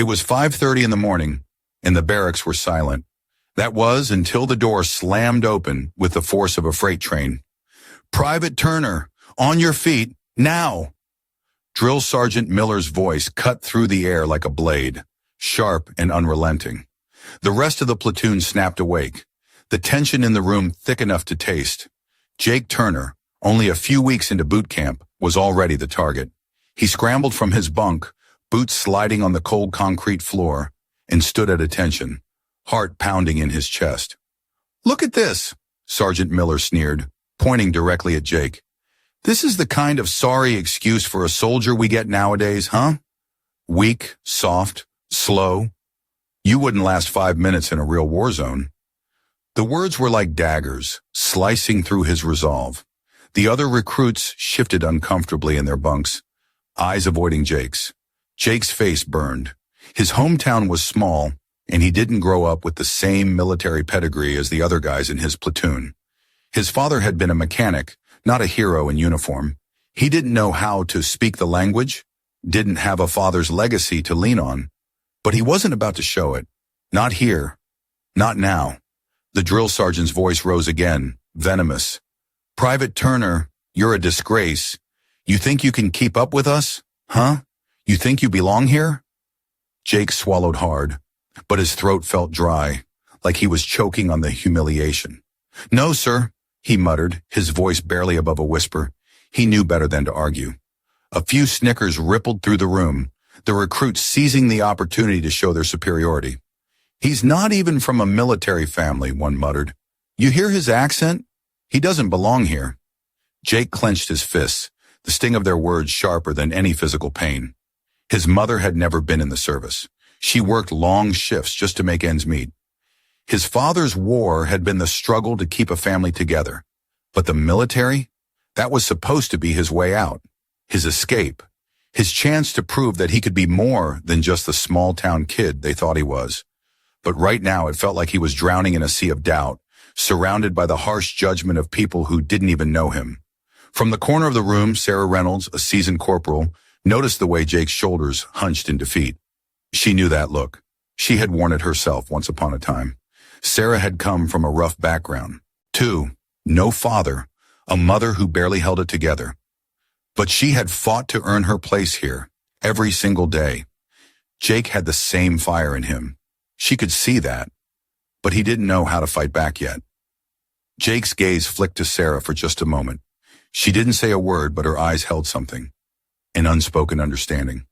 It was 5:30 in the morning, and the barracks were silent. That was until the door slammed open with the force of a freight train. "Private Turner, on your feet, now!" Drill Sergeant Miller's voice cut through the air like a blade, sharp and unrelenting. The rest of the platoon snapped awake, the tension in the room thick enough to taste. Jake Turner, only a few weeks into boot camp, was already the target. He scrambled from his bunk, boots sliding on the cold concrete floor, and stood at attention, heart pounding in his chest. "Look at this," Sergeant Miller sneered, pointing directly at Jake. "This is the kind of sorry excuse for a soldier we get nowadays, huh? Weak, soft, slow. You wouldn't last 5 minutes in a real war zone." The words were like daggers, slicing through his resolve. The other recruits shifted uncomfortably in their bunks, eyes avoiding Jake's. Jake's face burned. His hometown was small, and he didn't grow up with the same military pedigree as the other guys in his platoon. His father had been a mechanic, not a hero in uniform. He didn't know how to speak the language, didn't have a father's legacy to lean on, but he wasn't about to show it. Not here. Not now. The drill sergeant's voice rose again, venomous. "Private Turner, you're a disgrace. You think you can keep up with us? Huh? You think you belong here?" Jake swallowed hard, but his throat felt dry, like he was choking on the humiliation. "No, sir," he muttered, his voice barely above a whisper. He knew better than to argue. A few snickers rippled through the room, the recruits seizing the opportunity to show their superiority. "He's not even from a military family," one muttered. "You hear his accent? He doesn't belong here." Jake clenched his fists, the sting of their words sharper than any physical pain. His mother had never been in the service. She worked long shifts just to make ends meet. His father's war had been the struggle to keep a family together. But the military? That was supposed to be his way out, his escape, his chance to prove that he could be more than just the small-town kid they thought he was. But right now it felt like he was drowning in a sea of doubt, surrounded by the harsh judgment of people who didn't even know him. From the corner of the room, Sarah Reynolds, a seasoned corporal, noticed the way Jake's shoulders hunched in defeat. She knew that look. She had worn it herself once upon a time. Sarah had come from a rough background. Too, no father, a mother who barely held it together. But she had fought to earn her place here, every single day. Jake had the same fire in him. She could see that, but he didn't know how to fight back yet. Jake's gaze flicked to Sarah for just a moment. She didn't say a word, but her eyes held something, an unspoken understanding.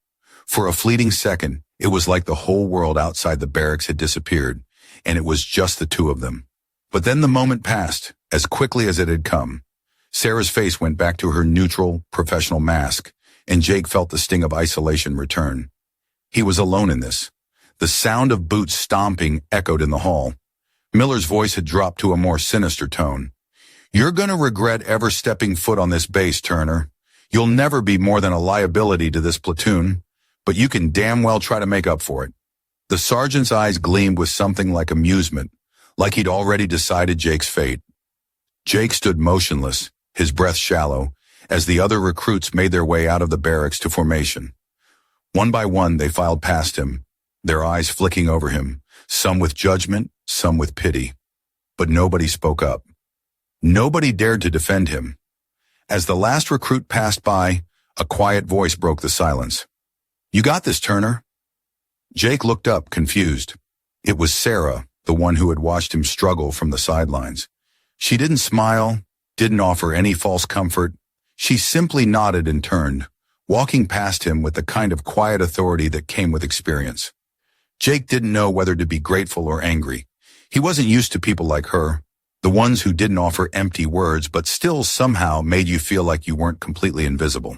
For a fleeting second, it was like the whole world outside the barracks had disappeared, and it was just the two of them. But then the moment passed, as quickly as it had come. Sarah's face went back to her neutral, professional mask, and Jake felt the sting of isolation return. He was alone in this. The sound of boots stomping echoed in the hall. Miller's voice had dropped to a more sinister tone. "You're gonna regret ever stepping foot on this base, Turner. You'll never be more than a liability to this platoon, but you can damn well try to make up for it." The sergeant's eyes gleamed with something like amusement, like he'd already decided Jake's fate. Jake stood motionless, his breath shallow, as the other recruits made their way out of the barracks to formation. One by one, they filed past him, their eyes flicking over him, some with judgment, some with pity. But nobody spoke up. Nobody dared to defend him. As the last recruit passed by, a quiet voice broke the silence. "You got this, Turner." Jake looked up, confused. It was Sarah, the one who had watched him struggle from the sidelines. She didn't smile, didn't offer any false comfort. She simply nodded and turned, walking past him with the kind of quiet authority that came with experience. Jake didn't know whether to be grateful or angry. He wasn't used to people like her, the ones who didn't offer empty words but still somehow made you feel like you weren't completely invisible.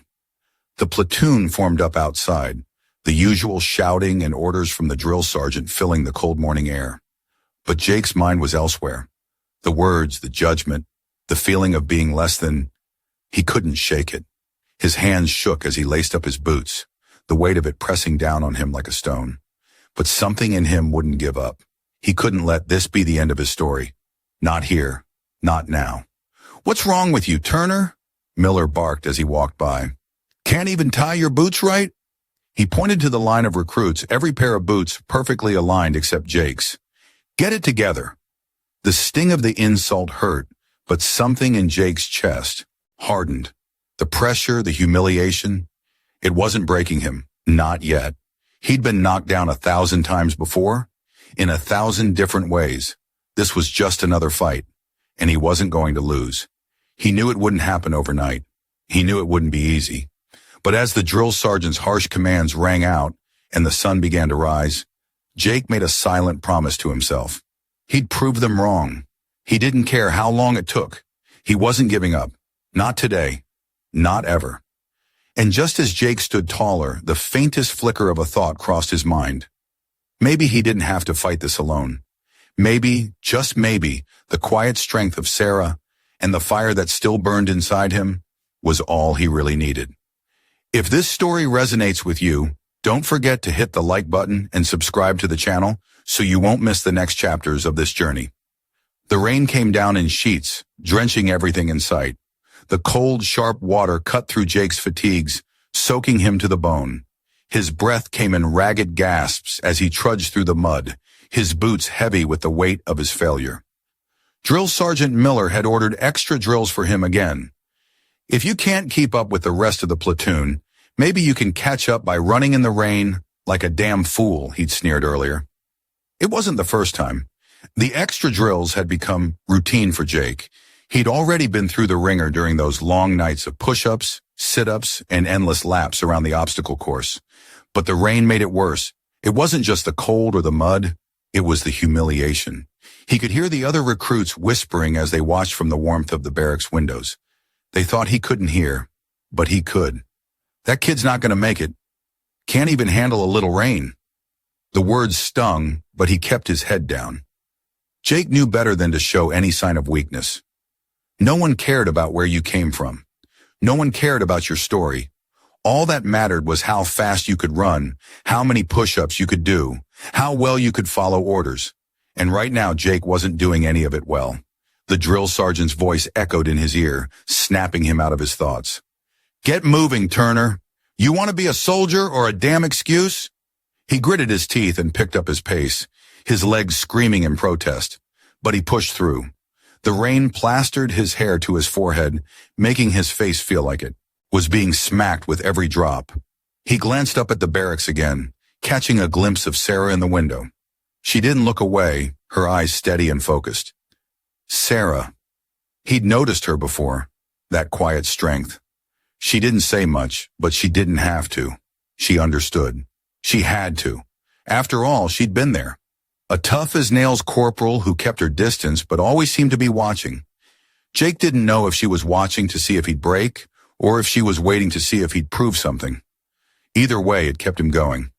The platoon formed up outside, the usual shouting and orders from the drill sergeant filling the cold morning air. But Jake's mind was elsewhere. The words, the judgment, the feeling of being less than. He couldn't shake it. His hands shook as he laced up his boots, the weight of it pressing down on him like a stone. But something in him wouldn't give up. He couldn't let this be the end of his story. Not here. Not now. "What's wrong with you, Turner?" Miller barked as he walked by. "Can't even tie your boots right?" He pointed to the line of recruits, every pair of boots perfectly aligned except Jake's. Get it together. The sting of the insult hurt, but something in Jake's chest hardened. The pressure, the humiliation, it wasn't breaking him. Not yet. He'd been knocked down 1,000 times before, in 1,000 different ways. This was just another fight, and he wasn't going to lose. He knew it wouldn't happen overnight. He knew it wouldn't be easy. But as the drill sergeant's harsh commands rang out and the sun began to rise, Jake made a silent promise to himself. He'd prove them wrong. He didn't care how long it took. He wasn't giving up. Not today. Not ever. And just as Jake stood taller, the faintest flicker of a thought crossed his mind. Maybe he didn't have to fight this alone. Maybe, just maybe, the quiet strength of Sarah and the fire that still burned inside him was all he really needed. If this story resonates with you, don't forget to hit the like button and subscribe to the channel so you won't miss the next chapters of this journey. The rain came down in sheets, drenching everything in sight. The cold, sharp water cut through Jake's fatigues, soaking him to the bone. His breath came in ragged gasps as he trudged through the mud, his boots heavy with the weight of his failure. Drill Sergeant Miller had ordered extra drills for him again. If you can't keep up with the rest of the platoon, maybe you can catch up by running in the rain like a damn fool, he'd sneered earlier. It wasn't the first time. The extra drills had become routine for Jake. He'd already been through the ringer during those long nights of push-ups, sit-ups, and endless laps around the obstacle course. But the rain made it worse. It wasn't just the cold or the mud. It was the humiliation. He could hear the other recruits whispering as they watched from the warmth of the barracks windows. They thought he couldn't hear, but he could. That kid's not going to make it. Can't even handle a little rain. The words stung, but he kept his head down. Jake knew better than to show any sign of weakness. No one cared about where you came from. No one cared about your story. All that mattered was how fast you could run, how many push-ups you could do, how well you could follow orders. And right now, Jake wasn't doing any of it well. The drill sergeant's voice echoed in his ear, snapping him out of his thoughts. Get moving, Turner. You want to be a soldier or a damn excuse? He gritted his teeth and picked up his pace, his legs screaming in protest. But he pushed through. The rain plastered his hair to his forehead, making his face feel like it was being smacked with every drop. He glanced up at the barracks again, catching a glimpse of Sarah in the window. She didn't look away, her eyes steady and focused. Sarah. He'd noticed her before, that quiet strength. She didn't say much, but she didn't have to. She understood. She had to. After all, she'd been there. A tough-as-nails corporal who kept her distance but always seemed to be watching. Jake didn't know if she was watching to see if he'd break or if she was waiting to see if he'd prove something. Either way, it kept him going.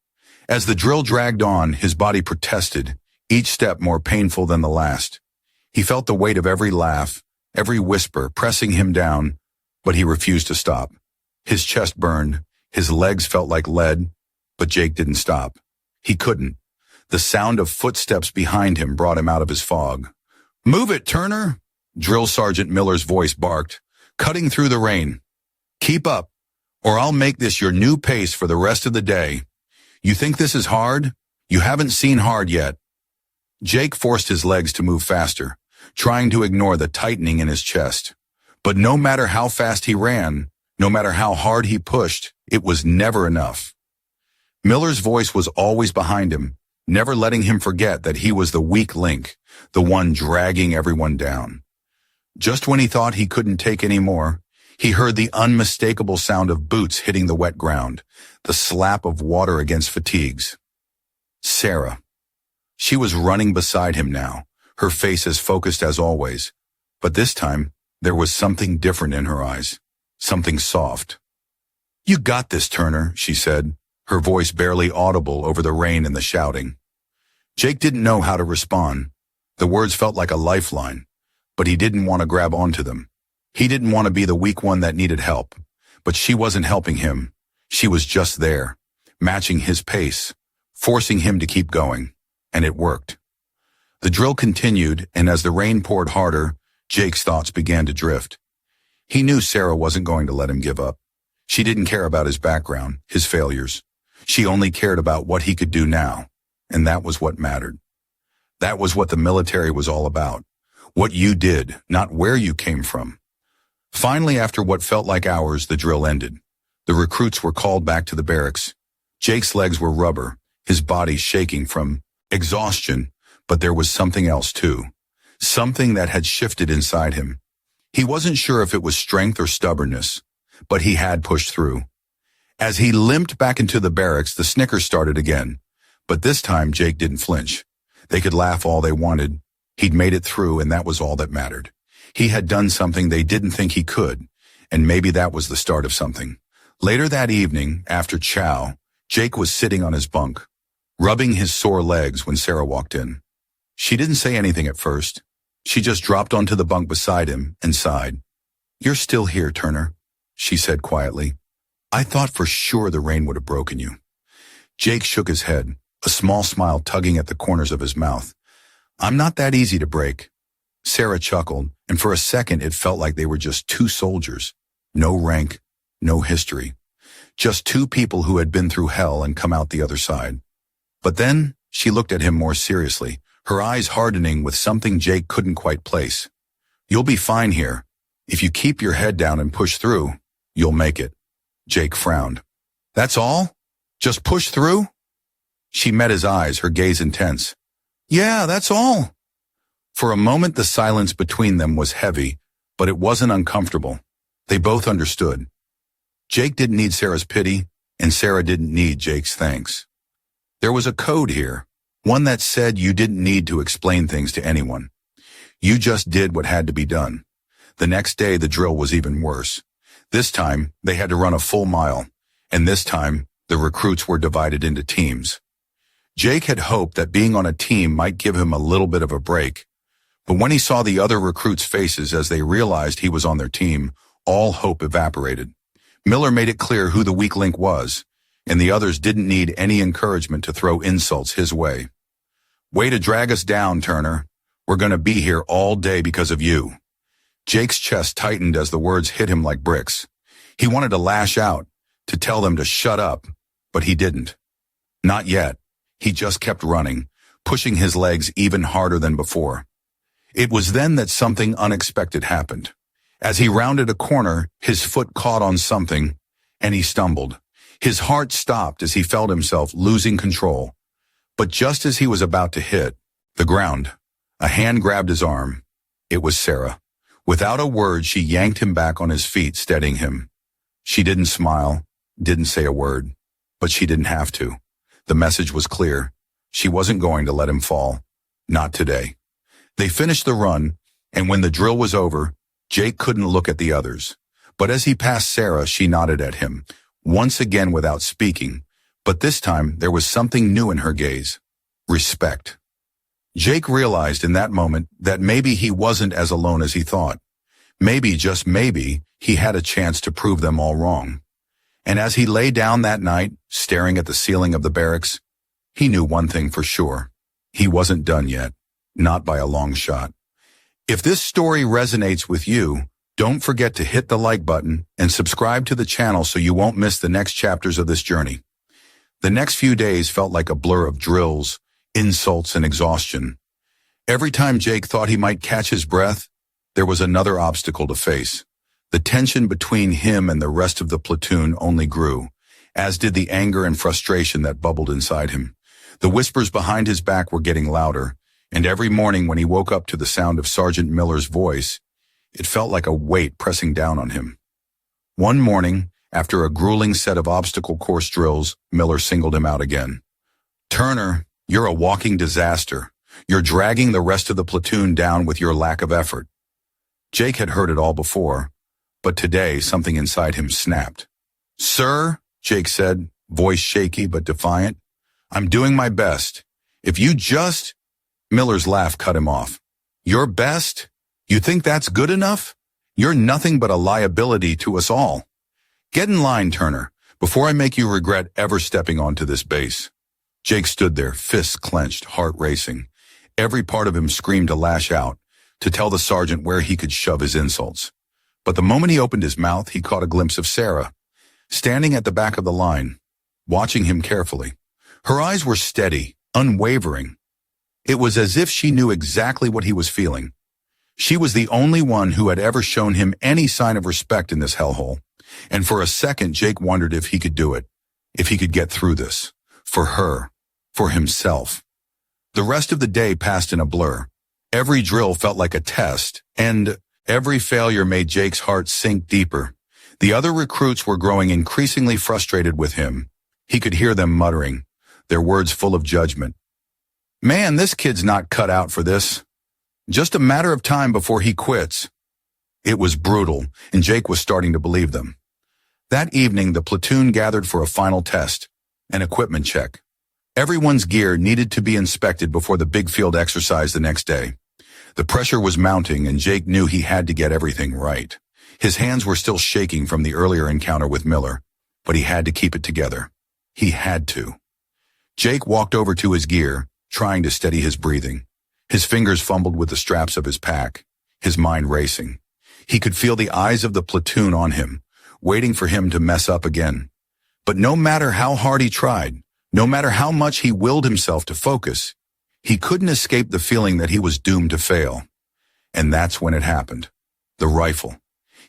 As the drill dragged on, his body protested, each step more painful than the last. He felt the weight of every laugh, every whisper pressing him down, but he refused to stop. His chest burned, his legs felt like lead, but Jake didn't stop. He couldn't. The sound of footsteps behind him brought him out of his fog. Move it, Turner! Drill Sergeant Miller's voice barked, cutting through the rain. Keep up, or I'll make this your new pace for the rest of the day. You think this is hard? You haven't seen hard yet. Jake forced his legs to move faster, trying to ignore the tightening in his chest. But no matter how fast he ran, no matter how hard he pushed, it was never enough. Miller's voice was always behind him, never letting him forget that he was the weak link, the one dragging everyone down. Just when he thought he couldn't take any more, he heard the unmistakable sound of boots hitting the wet ground, the slap of water against fatigues. Sarah. She was running beside him now, her face as focused as always. But this time, there was something different in her eyes, something soft. You got this, Turner, she said, her voice barely audible over the rain and the shouting. Jake didn't know how to respond. The words felt like a lifeline, but he didn't want to grab onto them. He didn't want to be the weak one that needed help, but she wasn't helping him. She was just there, matching his pace, forcing him to keep going, and it worked. The drill continued, and as the rain poured harder, Jake's thoughts began to drift. He knew Sarah wasn't going to let him give up. She didn't care about his background, his failures. She only cared about what he could do now, and that was what mattered. That was what the military was all about. What you did, not where you came from. Finally, after what felt like hours, the drill ended. The recruits were called back to the barracks. Jake's legs were rubber, his body shaking from exhaustion, but there was something else too. Something that had shifted inside him. He wasn't sure if it was strength or stubbornness, but he had pushed through. As he limped back into the barracks, the snickers started again. But this time, Jake didn't flinch. They could laugh all they wanted. He'd made it through, and that was all that mattered. He had done something they didn't think he could, and maybe that was the start of something. Later that evening, after chow, Jake was sitting on his bunk, rubbing his sore legs when Sarah walked in. She didn't say anything at first. She just dropped onto the bunk beside him and sighed. "You're still here, Turner," she said quietly. "I thought for sure the rain would have broken you." Jake shook his head, a small smile tugging at the corners of his mouth. "I'm not that easy to break." Sarah chuckled, and for a second it felt like they were just two soldiers. No rank, no history. Just two people who had been through hell and come out the other side. But then she looked at him more seriously, her eyes hardening with something Jake couldn't quite place. "You'll be fine here. If you keep your head down and push through, you'll make it." Jake frowned. "That's all? Just push through?" She met his eyes, her gaze intense. "Yeah, that's all." For a moment the silence between them was heavy, but it wasn't uncomfortable. They both understood. Jake didn't need Sarah's pity, and Sarah didn't need Jake's thanks. There was a code here, one that said you didn't need to explain things to anyone. You just did what had to be done. The next day the drill was even worse. This time they had to run a full mile, and this time the recruits were divided into teams. Jake had hoped that being on a team might give him a little bit of a break, but when he saw the other recruits' faces as they realized he was on their team, all hope evaporated. Miller made it clear who the weak link was, and the others didn't need any encouragement to throw insults his way. "Way to drag us down, Turner. We're going to be here all day because of you." Jake's chest tightened as the words hit him like bricks. He wanted to lash out, to tell them to shut up, but he didn't. Not yet. He just kept running, pushing his legs even harder than before. It was then that something unexpected happened. As he rounded a corner, his foot caught on something, and he stumbled. His heart stopped as he felt himself losing control. But just as he was about to hit the ground, a hand grabbed his arm. It was Sarah. Without a word, she yanked him back on his feet, steadying him. She didn't smile, didn't say a word, but she didn't have to. The message was clear. She wasn't going to let him fall. Not today. They finished the run, and when the drill was over, Jake couldn't look at the others. But as he passed Sarah, she nodded at him, once again without speaking, but this time there was something new in her gaze. Respect. Jake realized in that moment that maybe he wasn't as alone as he thought. Maybe, just maybe, he had a chance to prove them all wrong. And as he lay down that night, staring at the ceiling of the barracks, he knew one thing for sure. He wasn't done yet, not by a long shot. If this story resonates with you, don't forget to hit the like button and subscribe to the channel so you won't miss the next chapters of this journey. The next few days felt like a blur of drills, insults, and exhaustion. Every time Jake thought he might catch his breath, there was another obstacle to face. The tension between him and the rest of the platoon only grew, as did the anger and frustration that bubbled inside him. The whispers behind his back were getting louder, and every morning when he woke up to the sound of Sergeant Miller's voice, it felt like a weight pressing down on him. One morning, after a grueling set of obstacle course drills, Miller singled him out again. "Turner, you're a walking disaster. You're dragging the rest of the platoon down with your lack of effort." Jake had heard it all before, but today something inside him snapped. "Sir," Jake said, voice shaky but defiant, "I'm doing my best. If you just—" Miller's laugh cut him off. "Your best? You think that's good enough? You're nothing but a liability to us all. Get in line, Turner, before I make you regret ever stepping onto this base." Jake stood there, fists clenched, heart racing. Every part of him screamed to lash out, to tell the sergeant where he could shove his insults. But the moment he opened his mouth, he caught a glimpse of Sarah, standing at the back of the line. watching him carefully. Her eyes were steady, unwavering. It was as if she knew exactly what he was feeling. She was the only one who had ever shown him any sign of respect in this hellhole. And for a second, Jake wondered if he could do it, if he could get through this. For her, for himself. The rest of the day passed in a blur. Every drill felt like a test, and every failure made Jake's heart sink deeper. The other recruits were growing increasingly frustrated with him. He could hear them muttering, their words full of judgment. Man, this kid's not cut out for this. Just a matter of time before he quits. It was brutal, and Jake was starting to believe them. That evening, the platoon gathered for a final test, an equipment check. Everyone's gear needed to be inspected before the big field exercise the next day. The pressure was mounting, and Jake knew he had to get everything right. His hands were still shaking from the earlier encounter with Miller, but he had to keep it together. He had to. Jake walked over to his gear, trying to steady his breathing. His fingers fumbled with the straps of his pack, his mind racing. He could feel the eyes of the platoon on him, waiting for him to mess up again. But no matter how hard he tried, no matter how much he willed himself to focus, he couldn't escape the feeling that he was doomed to fail. And that's when it happened. The rifle.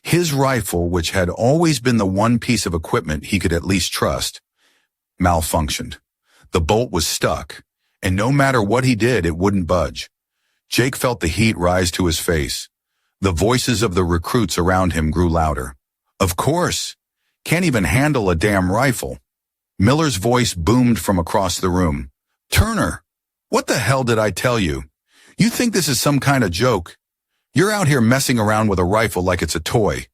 His rifle, which had always been the one piece of equipment he could at least trust, malfunctioned. The bolt was stuck, and no matter what he did, it wouldn't budge. Jake felt the heat rise to his face. The voices of the recruits around him grew louder. Of course. Can't even handle a damn rifle. Miller's voice boomed from across the room. Turner, what the hell did I tell you? You think this is some kind of joke? You're out here messing around with a rifle like it's a toy.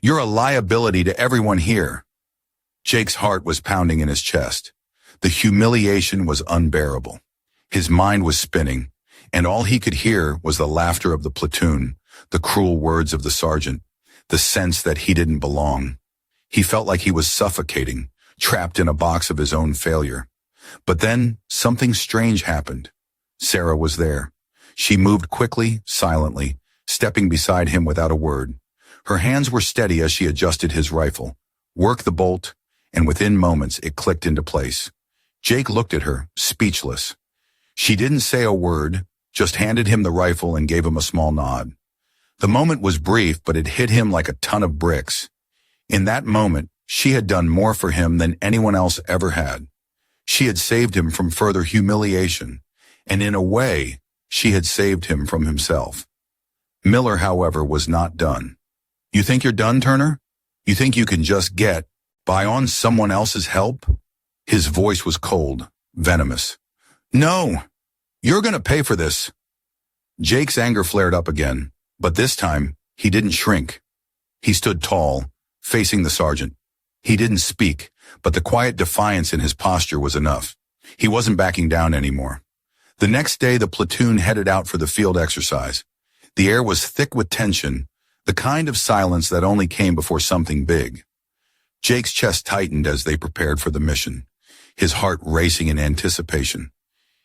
You're a liability to everyone here. Jake's heart was pounding in his chest. The humiliation was unbearable. His mind was spinning, and all he could hear was the laughter of the platoon, the cruel words of the sergeant, the sense that he didn't belong. He felt like he was suffocating, trapped in a box of his own failure. But then something strange happened. Sarah was there. She moved quickly, silently, stepping beside him without a word. Her hands were steady as she adjusted his rifle, worked the bolt, and within moments it clicked into place. Jake looked at her, speechless. She didn't say a word, just handed him the rifle and gave him a small nod. The moment was brief, but it hit him like a ton of bricks. In that moment, she had done more for him than anyone else ever had. She had saved him from further humiliation, and in a way, she had saved him from himself. Miller, however, was not done. You think you're done, Turner? You think you can just get by on someone else's help? His voice was cold, venomous. No, you're gonna pay for this. Jake's anger flared up again, but this time, he didn't shrink. He stood tall, facing the sergeant. He didn't speak, but the quiet defiance in his posture was enough. He wasn't backing down anymore. The next day, the platoon headed out for the field exercise. The air was thick with tension, the kind of silence that only came before something big. Jake's chest tightened as they prepared for the mission, his heart racing in anticipation.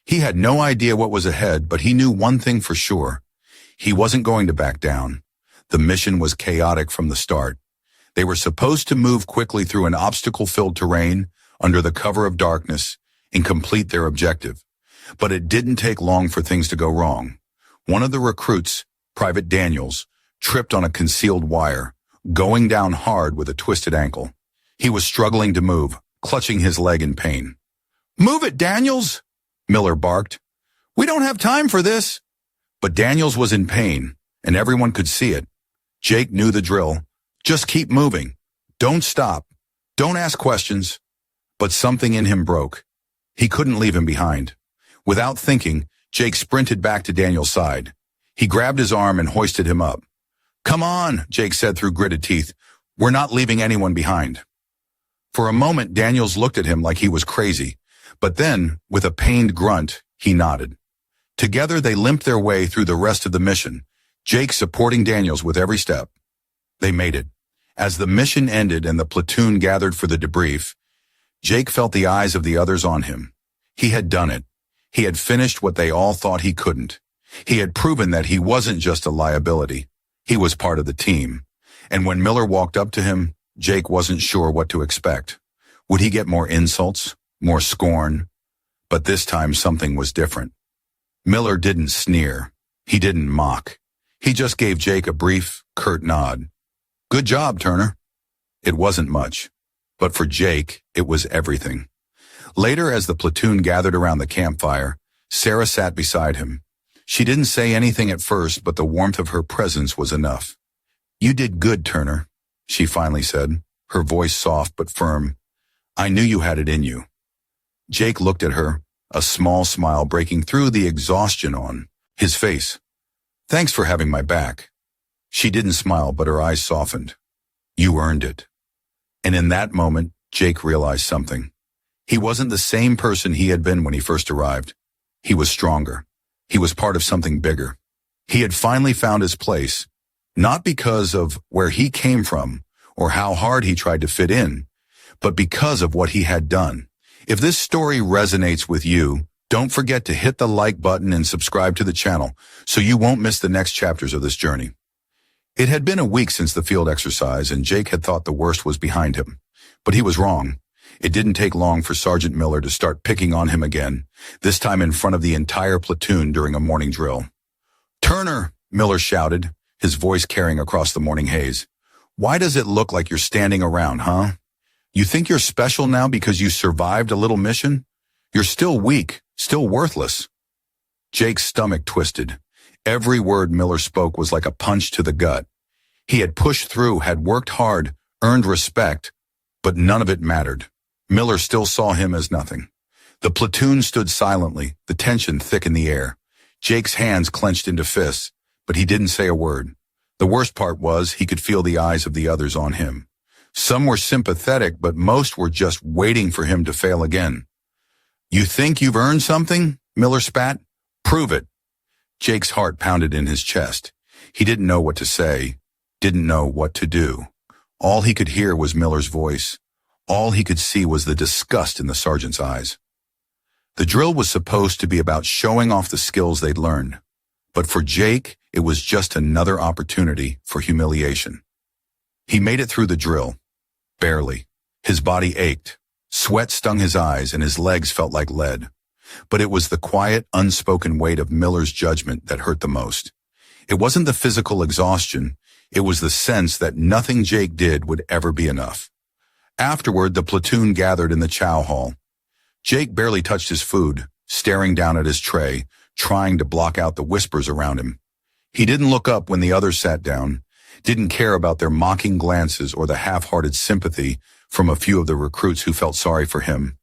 He had no idea what was ahead, but he knew one thing for sure. He wasn't going to back down. The mission was chaotic from the start. They were supposed to move quickly through an obstacle-filled terrain under the cover of darkness and complete their objective. But it didn't take long for things to go wrong. One of the recruits, Private Daniels, tripped on a concealed wire, going down hard with a twisted ankle. He was struggling to move, clutching his leg in pain. "Move it, Daniels!" Miller barked. "We don't have time for this." But Daniels was in pain, and everyone could see it. Jake knew the drill. Just keep moving. Don't stop. Don't ask questions. But something in him broke. He couldn't leave him behind. Without thinking, Jake sprinted back to Daniel's side. He grabbed his arm and hoisted him up. "Come on," Jake said through gritted teeth. "We're not leaving anyone behind." For a moment, Daniels looked at him like he was crazy. But then, with a pained grunt, he nodded. Together, they limped their way through the rest of the mission, Jake supporting Daniels with every step. They made it. As the mission ended and the platoon gathered for the debrief, Jake felt the eyes of the others on him. He had done it. He had finished what they all thought he couldn't. He had proven that he wasn't just a liability. He was part of the team. And when Miller walked up to him, Jake wasn't sure what to expect. Would he get more insults? more scorn, but this time something was different. Miller didn't sneer. He didn't mock. He just gave Jake a brief, curt nod. "Good job, Turner." It wasn't much, but for Jake, it was everything. Later, as the platoon gathered around the campfire, Sarah sat beside him. She didn't say anything at first, but the warmth of her presence was enough. "You did good, Turner," she finally said, her voice soft but firm. "I knew you had it in you." Jake looked at her, a small smile breaking through the exhaustion on his face. "Thanks for having my back." She didn't smile, but her eyes softened. "You earned it." And in that moment, Jake realized something. He wasn't the same person he had been when he first arrived. He was stronger. He was part of something bigger. He had finally found his place, not because of where he came from or how hard he tried to fit in, but because of what he had done. If this story resonates with you, don't forget to hit the like button and subscribe to the channel so you won't miss the next chapters of this journey. It had been a week since the field exercise, and Jake had thought the worst was behind him. But he was wrong. It didn't take long for Sergeant Miller to start picking on him again, this time in front of the entire platoon during a morning drill. "Turner," Miller shouted, his voice carrying across the morning haze. "Why does it look like you're standing around, huh? You think you're special now because you survived a little mission? You're still weak, still worthless." Jake's stomach twisted. Every word Miller spoke was like a punch to the gut. He had pushed through, had worked hard, earned respect, but none of it mattered. Miller still saw him as nothing. The platoon stood silently, the tension thick in the air. Jake's hands clenched into fists, but he didn't say a word. The worst part was he could feel the eyes of the others on him. Some were sympathetic, but most were just waiting for him to fail again. "You think you've earned something?" Miller spat. "Prove it." Jake's heart pounded in his chest. He didn't know what to say, didn't know what to do. All he could hear was Miller's voice. All he could see was the disgust in the sergeant's eyes. The drill was supposed to be about showing off the skills they'd learned. But for Jake, it was just another opportunity for humiliation. He made it through the drill. Barely. His body ached. Sweat stung his eyes and his legs felt like lead. But it was the quiet, unspoken weight of Miller's judgment that hurt the most. It wasn't the physical exhaustion. It was the sense that nothing Jake did would ever be enough. Afterward, the platoon gathered in the chow hall. Jake barely touched his food, staring down at his tray, trying to block out the whispers around him. He didn't look up when the others sat down, didn't care about their mocking glances or the half-hearted sympathy from a few of the recruits who felt sorry for him.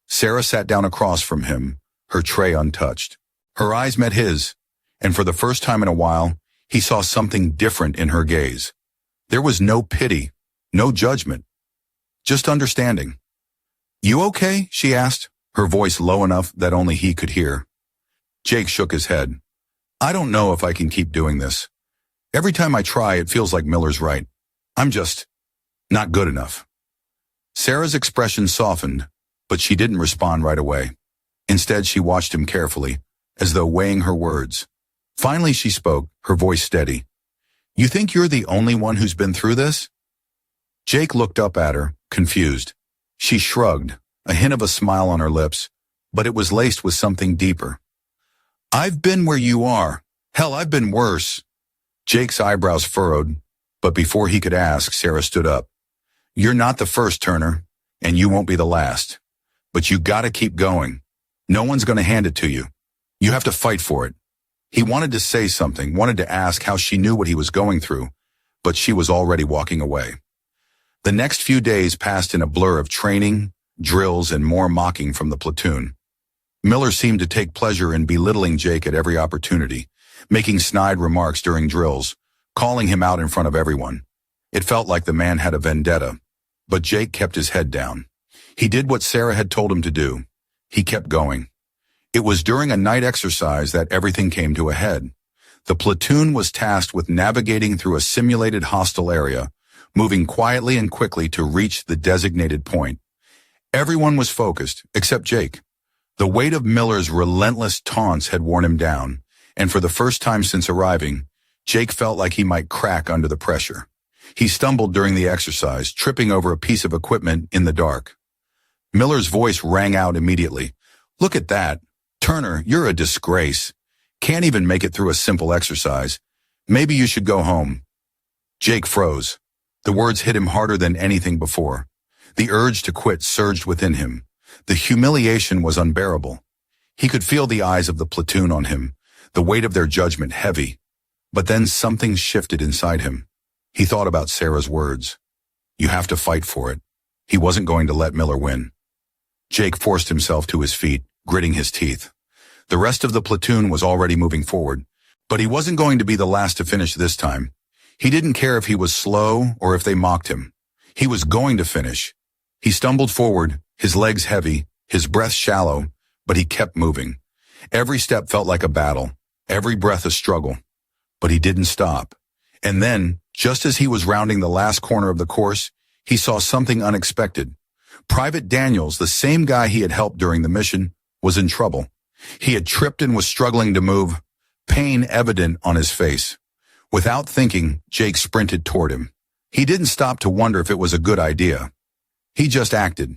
Sarah sat down across from him, her tray untouched. Her eyes met his, and for the first time in a while, he saw something different in her gaze. There was no pity, no judgment, just understanding. "You okay?" she asked, her voice low enough that only he could hear. Jake shook his head. "I don't know if I can keep doing this. Every time I try, it feels like Miller's right. I'm just not good enough." Sarah's expression softened, but she didn't respond right away. Instead, she watched him carefully, as though weighing her words. Finally, she spoke, her voice steady. "You think you're the only one who's been through this?" Jake looked up at her, confused. She shrugged, a hint of a smile on her lips, but it was laced with something deeper. "I've been where you are. Hell, I've been worse." Jake's eyebrows furrowed, but before he could ask, Sarah stood up. "You're not the first, Turner, and you won't be the last. But you gotta keep going. No one's gonna hand it to you. You have to fight for it." He wanted to say something, wanted to ask how she knew what he was going through, but she was already walking away. The next few days passed in a blur of training, drills, and more mocking from the platoon. Miller seemed to take pleasure in belittling Jake at every opportunity, making snide remarks during drills, calling him out in front of everyone. It felt like the man had a vendetta, but Jake kept his head down. He did what Sarah had told him to do. He kept going. It was during a night exercise that everything came to a head. The platoon was tasked with navigating through a simulated hostile area, moving quietly and quickly to reach the designated point. Everyone was focused, except Jake. The weight of Miller's relentless taunts had worn him down, and for the first time since arriving, Jake felt like he might crack under the pressure. He stumbled during the exercise, tripping over a piece of equipment in the dark. Miller's voice rang out immediately. Look at that. Turner, you're a disgrace. Can't even make it through a simple exercise. Maybe you should go home. Jake froze. The words hit him harder than anything before. The urge to quit surged within him. The humiliation was unbearable. He could feel the eyes of the platoon on him, the weight of their judgment heavy. But then something shifted inside him. He thought about Sarah's words. You have to fight for it. He wasn't going to let Miller win. Jake forced himself to his feet, gritting his teeth. The rest of the platoon was already moving forward, but he wasn't going to be the last to finish this time. He didn't care if he was slow or if they mocked him. He was going to finish. He stumbled forward, his legs heavy, his breath shallow, but he kept moving. Every step felt like a battle, every breath a struggle. But he didn't stop. And then, just as he was rounding the last corner of the course, he saw something unexpected. Private Daniels, the same guy he had helped during the mission, was in trouble. He had tripped and was struggling to move, pain evident on his face. Without thinking, Jake sprinted toward him. He didn't stop to wonder if it was a good idea. He just acted.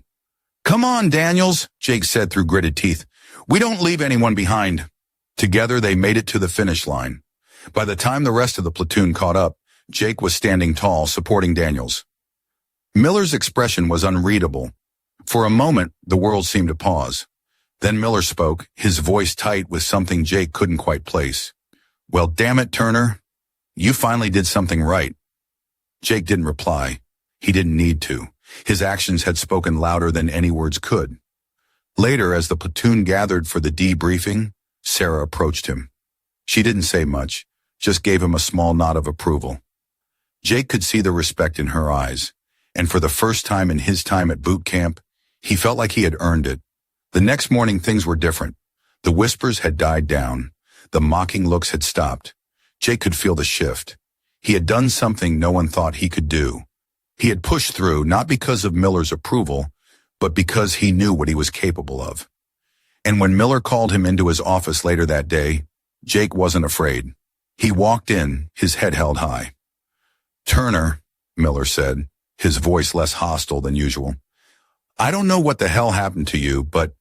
Come on, Daniels, Jake said through gritted teeth. We don't leave anyone behind. Together they made it to the finish line. By the time the rest of the platoon caught up, Jake was standing tall, supporting Daniels. Miller's expression was unreadable. For a moment, the world seemed to pause. Then Miller spoke, his voice tight with something Jake couldn't quite place. Well, damn it, Turner. You finally did something right. Jake didn't reply. He didn't need to. His actions had spoken louder than any words could. Later, as the platoon gathered for the debriefing, Sarah approached him. She didn't say much, just gave him a small nod of approval. Jake could see the respect in her eyes, and for the first time in his time at boot camp, he felt like he had earned it. The next morning things were different. The whispers had died down. The mocking looks had stopped. Jake could feel the shift. He had done something no one thought he could do. He had pushed through not because of Miller's approval, but because he knew what he was capable of. And when Miller called him into his office later that day, Jake wasn't afraid. He walked in, his head held high. Turner, Miller said, his voice less hostile than usual. I don't know what the hell happened to you, but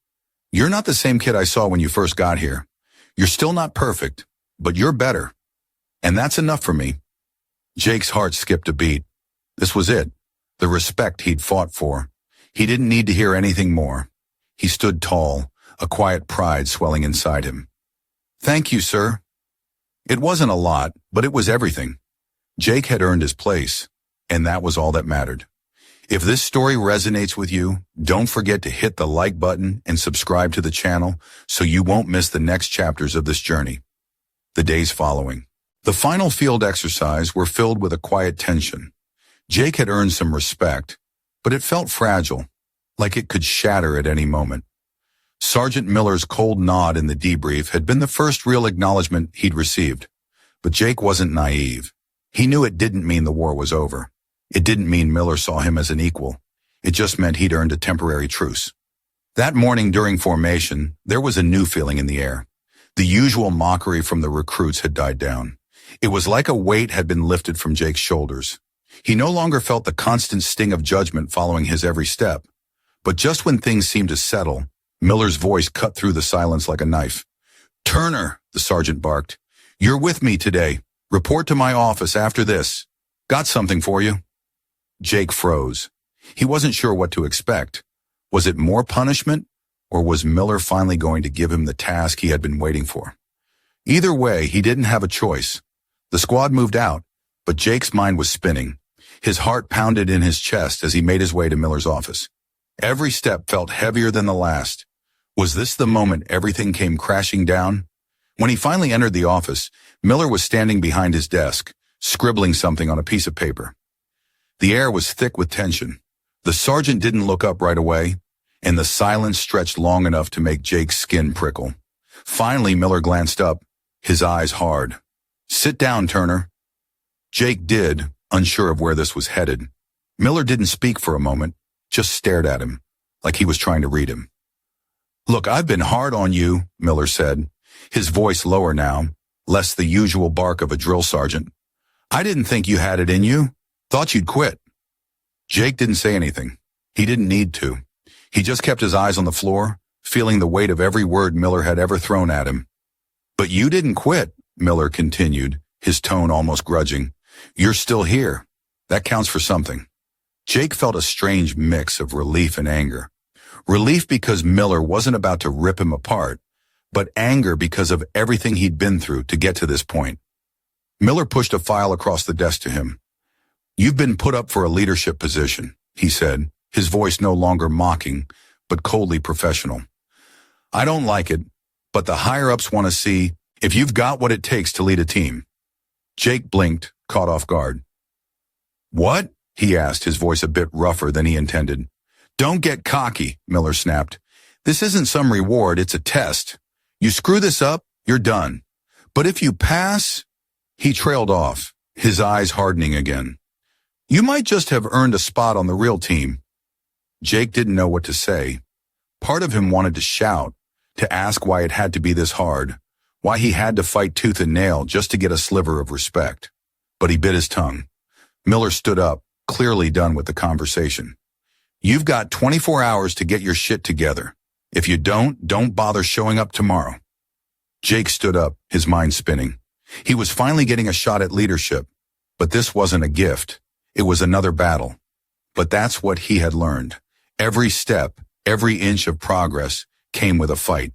you're not the same kid I saw when you first got here. You're still not perfect, but you're better. And that's enough for me. Jake's heart skipped a beat. This was it, the respect he'd fought for. He didn't need to hear anything more. He stood tall, a quiet pride swelling inside him. Thank you, sir. It wasn't a lot, but it was everything. Jake had earned his place, and that was all that mattered. If this story resonates with you, don't forget to hit the like button and subscribe to the channel so you won't miss the next chapters of this journey. The days following. The final field exercise were filled with a quiet tension. Jake had earned some respect, but it felt fragile, like it could shatter at any moment. Sergeant Miller's cold nod in the debrief had been the first real acknowledgement he'd received. But Jake wasn't naive. He knew it didn't mean the war was over. It didn't mean Miller saw him as an equal. It just meant he'd earned a temporary truce. That morning during formation, there was a new feeling in the air. The usual mockery from the recruits had died down. It was like a weight had been lifted from Jake's shoulders. He no longer felt the constant sting of judgment following his every step. But just when things seemed to settle, Miller's voice cut through the silence like a knife. Turner, the sergeant barked. You're with me today. Report to my office after this. Got something for you. Jake froze. He wasn't sure what to expect. Was it more punishment, or was Miller finally going to give him the task he had been waiting for? Either way, he didn't have a choice. The squad moved out, but Jake's mind was spinning. His heart pounded in his chest as he made his way to Miller's office. Every step felt heavier than the last. Was this the moment everything came crashing down? When he finally entered the office, Miller was standing behind his desk, scribbling something on a piece of paper. The air was thick with tension. The sergeant didn't look up right away, and the silence stretched long enough to make Jake's skin prickle. Finally, Miller glanced up, his eyes hard. Sit down, Turner. Jake did, unsure of where this was headed. Miller didn't speak for a moment, just stared at him, like he was trying to read him. Look, I've been hard on you, Miller said, his voice lower now, less the usual bark of a drill sergeant. I didn't think you had it in you. Thought you'd quit. Jake didn't say anything. He didn't need to. He just kept his eyes on the floor, feeling the weight of every word Miller had ever thrown at him. "But you didn't quit," Miller continued, his tone almost grudging. "You're still here. That counts for something." Jake felt a strange mix of relief and anger. Relief because Miller wasn't about to rip him apart, but anger because of everything he'd been through to get to this point. Miller pushed a file across the desk to him. "You've been put up for a leadership position," he said, his voice no longer mocking, but coldly professional. "I don't like it, but the higher-ups want to see if you've got what it takes to lead a team." Jake blinked, caught off guard. "What?" he asked, his voice a bit rougher than he intended. "Don't get cocky," Miller snapped. "This isn't some reward, it's a test. You screw this up, you're done. But if you pass—" He trailed off, his eyes hardening again. "You might just have earned a spot on the real team." Jake didn't know what to say. Part of him wanted to shout, to ask why it had to be this hard, why he had to fight tooth and nail just to get a sliver of respect. But he bit his tongue. Miller stood up, clearly done with the conversation. "You've got 24 hours to get your shit together. If you don't bother showing up tomorrow." Jake stood up, his mind spinning. He was finally getting a shot at leadership, but this wasn't a gift. It was another battle. But that's what he had learned. Every step, every inch of progress came with a fight.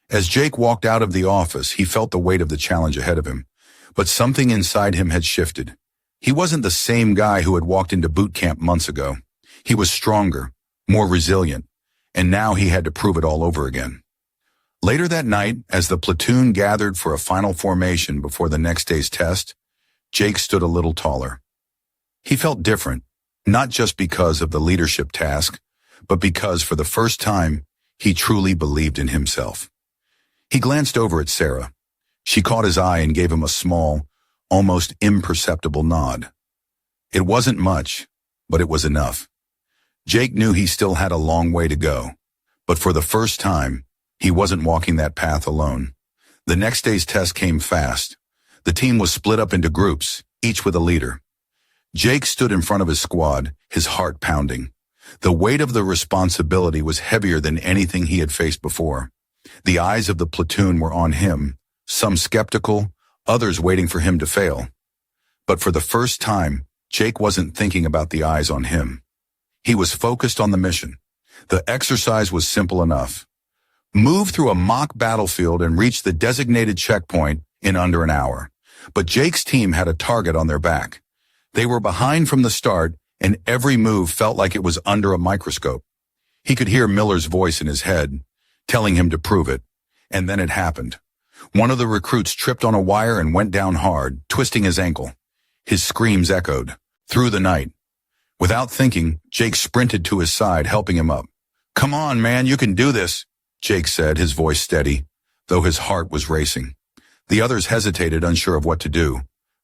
As Jake walked out of the office, he felt the weight of the challenge ahead of him. But something inside him had shifted. He wasn't the same guy who had walked into boot camp months ago. He was stronger, more resilient, and now he had to prove it all over again. Later that night, as the platoon gathered for a final formation before the next day's test, Jake stood a little taller. He felt different, not just because of the leadership task, but because for the first time, he truly believed in himself. He glanced over at Sarah. She caught his eye and gave him a small, almost imperceptible nod. It wasn't much, but it was enough. Jake knew he still had a long way to go, but for the first time, he wasn't walking that path alone. The next day's test came fast. The team was split up into groups, each with a leader. Jake stood in front of his squad, his heart pounding. The weight of the responsibility was heavier than anything he had faced before. The eyes of the platoon were on him, some skeptical, others waiting for him to fail. But for the first time, Jake wasn't thinking about the eyes on him. He was focused on the mission. The exercise was simple enough. Move through a mock battlefield and reach the designated checkpoint in under an hour. But Jake's team had a target on their back. They were behind from the start, and every move felt like it was under a microscope. He could hear Miller's voice in his head, telling him to prove it. And then it happened. One of the recruits tripped on a wire and went down hard, twisting his ankle. His screams echoed through the night. Without thinking, Jake sprinted to his side, helping him up. "Come on, man, you can do this," Jake said, his voice steady, though his heart was racing. The others hesitated, unsure of what to do,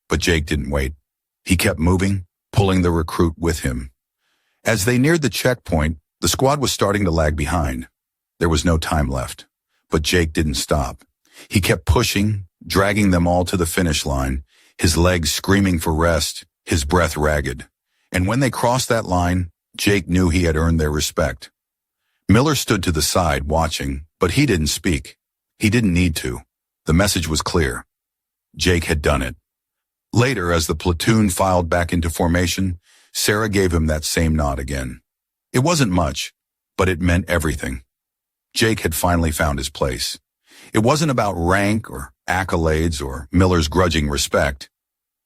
but Jake didn't wait. He kept moving, pulling the recruit with him. As they neared the checkpoint, the squad was starting to lag behind. There was no time left, but Jake didn't stop. He kept pushing, dragging them all to the finish line, his legs screaming for rest, his breath ragged. And when they crossed that line, Jake knew he had earned their respect. Miller stood to the side, watching, but he didn't speak. He didn't need to. The message was clear. Jake had done it. Later, as the platoon filed back into formation, Sarah gave him that same nod again. It wasn't much, but it meant everything. Jake had finally found his place. It wasn't about rank or accolades or Miller's grudging respect.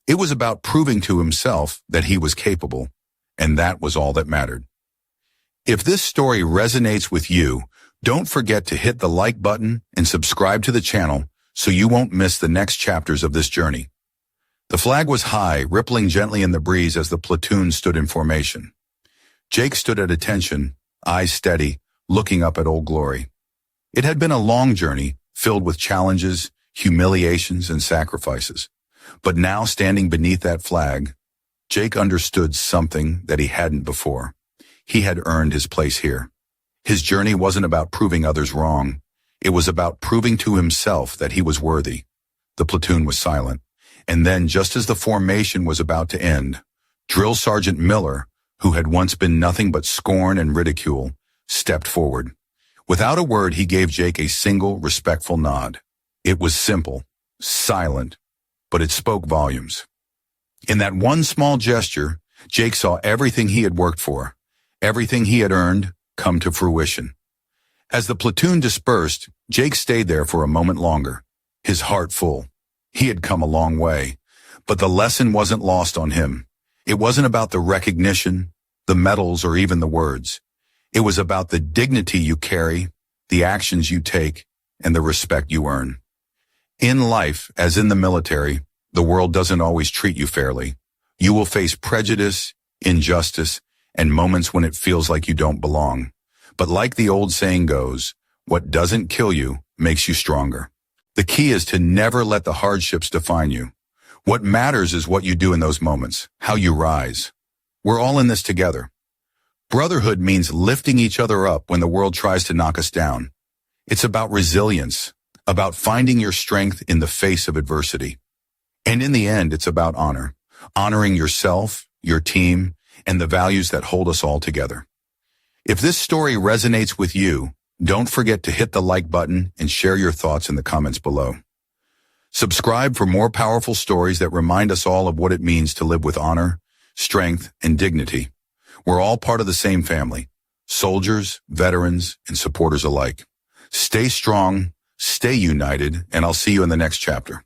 It was about proving to himself that he was capable, and that was all that mattered. If this story resonates with you, don't forget to hit the like button and subscribe to the channel so you won't miss the next chapters of this journey. The flag was high, rippling gently in the breeze as the platoon stood in formation. Jake stood at attention, eyes steady, looking up at Old Glory. It had been a long journey, filled with challenges, humiliations, and sacrifices. But now, standing beneath that flag, Jake understood something that he hadn't before. He had earned his place here. His journey wasn't about proving others wrong. It was about proving to himself that he was worthy. The platoon was silent. And then, just as the formation was about to end, Drill Sergeant Miller, who had once been nothing but scorn and ridicule, stepped forward. Without a word, he gave Jake a single, respectful nod. It was simple, silent, but it spoke volumes. In that one small gesture, Jake saw everything he had worked for, everything he had earned, come to fruition. As the platoon dispersed, Jake stayed there for a moment longer, his heart full. He had come a long way, but the lesson wasn't lost on him. It wasn't about the recognition, the medals, or even the words. It was about the dignity you carry, the actions you take, and the respect you earn. In life, as in the military, the world doesn't always treat you fairly. You will face prejudice, injustice, and moments when it feels like you don't belong. But like the old saying goes, what doesn't kill you makes you stronger. The key is to never let the hardships define you. What matters is what you do in those moments, how you rise. We're all in this together. Brotherhood means lifting each other up when the world tries to knock us down. It's about resilience, about finding your strength in the face of adversity. And in the end, it's about honor, honoring yourself, your team, and the values that hold us all together. If this story resonates with you, don't forget to hit the like button and share your thoughts in the comments below. Subscribe for more powerful stories that remind us all of what it means to live with honor, strength, and dignity. We're all part of the same family, soldiers, veterans, and supporters alike. Stay strong, stay united, and I'll see you in the next chapter.